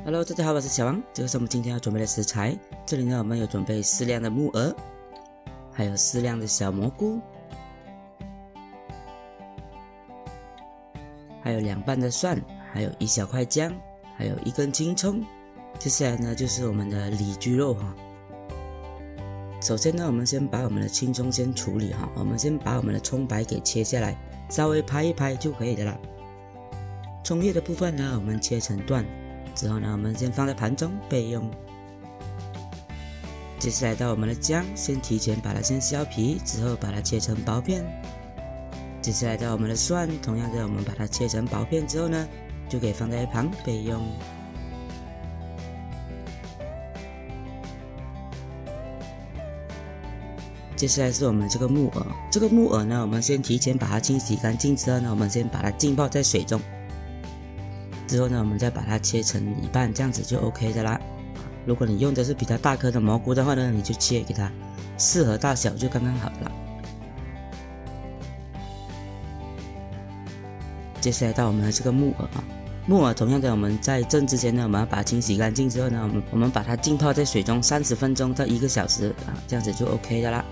Hello， 大家好，我是小王，这个是我们今天要准备的食材。这里呢，我们有准备适量的木耳，还有适量的小蘑菇，还有2瓣的蒜，还有1小块姜，还有1根青葱。接下来呢，就是我们的里脊肉哈。首先呢，我们先把我们的青葱先处理哈，我们先把我们的葱白给切下来，稍微拍一拍就可以的啦。葱叶的部分呢，我们切成段。之后呢，我们先放在盘中备用。接下来到我们的姜，先提前把它先削皮，之后把它切成薄片。接下来到我们的蒜，同样的我们把它切成薄片之后呢，就可以放在一旁备用。接下来是我们这个木耳，这个木耳呢，我们先提前把它清洗干净之后呢，我们先把它浸泡在水中。之后呢，我们再把它切成1半，这样子就 OK 的啦。如果你用的是比较大颗的蘑菇的话呢，你就切给它适合大小就刚刚好了。接下来到我们的这个木耳啊，木耳同样的，我们在蒸之前呢，我们要把它清洗干净之后呢，我们把它浸泡在水中30分钟到1个小时啊，这样子就 OK 的啦。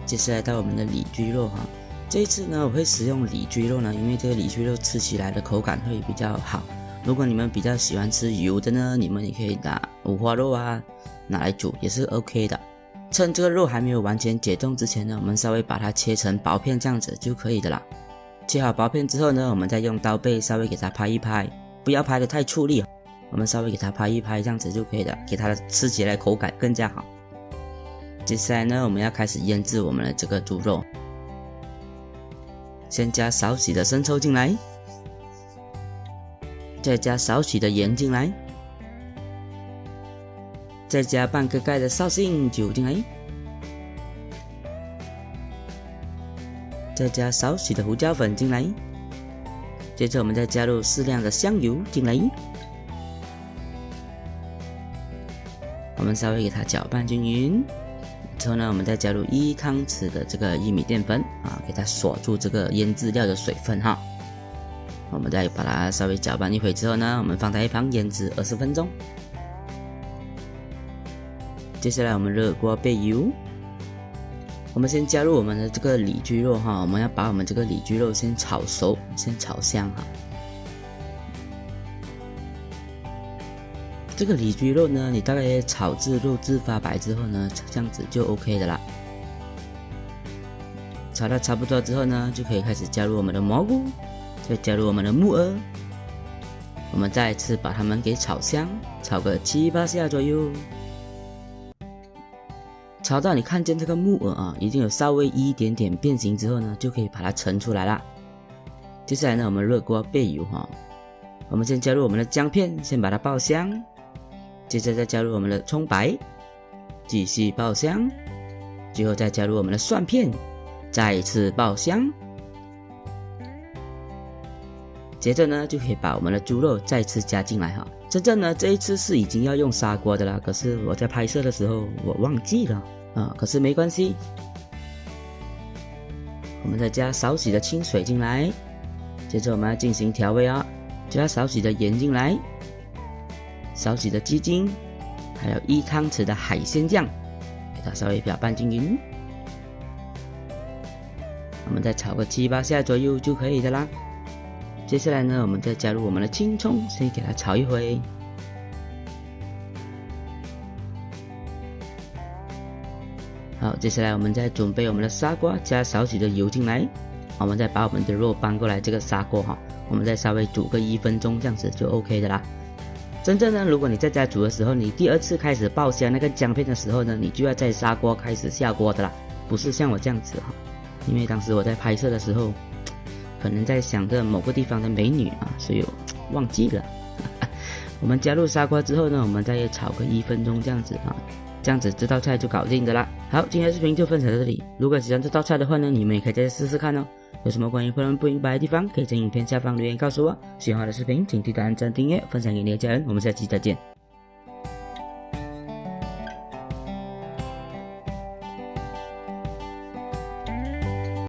接下来到我们的里脊肉哈。这一次呢，我会使用里脊肉呢，因为这个里脊肉吃起来的口感会比较好。如果你们比较喜欢吃油的呢，你们也可以拿五花肉啊拿来煮，也是 OK 的。趁这个肉还没有完全解冻之前呢，我们稍微把它切成薄片，这样子就可以的啦。切好薄片之后呢，我们再用刀背稍微给它拍一拍，不要拍得太出力，我们稍微给它拍一拍，这样子就可以了，给它吃起来口感更加好。接下来呢，我们要开始腌制我们的这个猪肉。先加少许的生抽进来，再加少许的盐进来，再加半个盖的绍兴酒进来，再加少许的胡椒粉进来，接着我们再加入适量的香油进来，我们稍微给它搅拌均匀。之后呢，我们再加入1汤匙的这个薏米淀粉啊，给它锁住这个腌制料的水分哈。我们再把它稍微搅拌一会之后呢，我们放在一旁腌制20分钟。接下来我们热锅备油，我们先加入我们的这个里脊肉哈，我们要把我们这个里脊肉先炒熟，先炒香哈。这个里脊肉呢，你大概炒至肉质发白之后呢，这样子就 OK 的啦。炒到差不多之后呢，就可以开始加入我们的蘑菇，再加入我们的木耳，我们再次把它们给炒香，炒个7、8下左右。炒到你看见这个木耳啊，已经有稍微一点点变形之后呢，就可以把它盛出来啦。接下来呢，我们热锅备油哈，我们先加入我们的姜片，先把它爆香。接着再加入我们的葱白，继续爆香，最后再加入我们的蒜片，再一次爆香。接着呢，就可以把我们的猪肉再次加进来哈。真正呢，这一次是已经要用砂锅的啦，可是我在拍摄的时候我忘记了啊，可是没关系。我们再加少许的清水进来，接着我们要进行调味啊，加少许的盐进来。少许的鸡精，还有1汤匙的海鲜酱，给它稍微搅拌均匀。我们再炒个7、8下左右就可以的啦。接下来呢，我们再加入我们的青葱，先给它炒一会。好，接下来我们再准备我们的砂锅，加少许的油进来。我们再把我们的肉搬过来这个砂锅哈，我们再稍微煮个1分钟，这样子就 OK 的啦。真正呢，如果你在家煮的时候，你第2次开始爆香那个姜片的时候呢，你就要在砂锅开始下锅的啦，不是像我这样子哈。因为当时我在拍摄的时候，可能在想着某个地方的美女啊，所以我忘记了。我们加入砂锅之后呢，我们再炒个1分钟这样子啊，这样子这道菜就搞定的啦。好，今天的视频就分享到这里。如果喜欢这道菜的话呢，你们也可以再试试看哦。有什么关于烹饪不明白的地方，可以在影片下方留言告诉我。喜欢我的视频，请记得按赞、订阅、分享给你的家人。我们下期再见。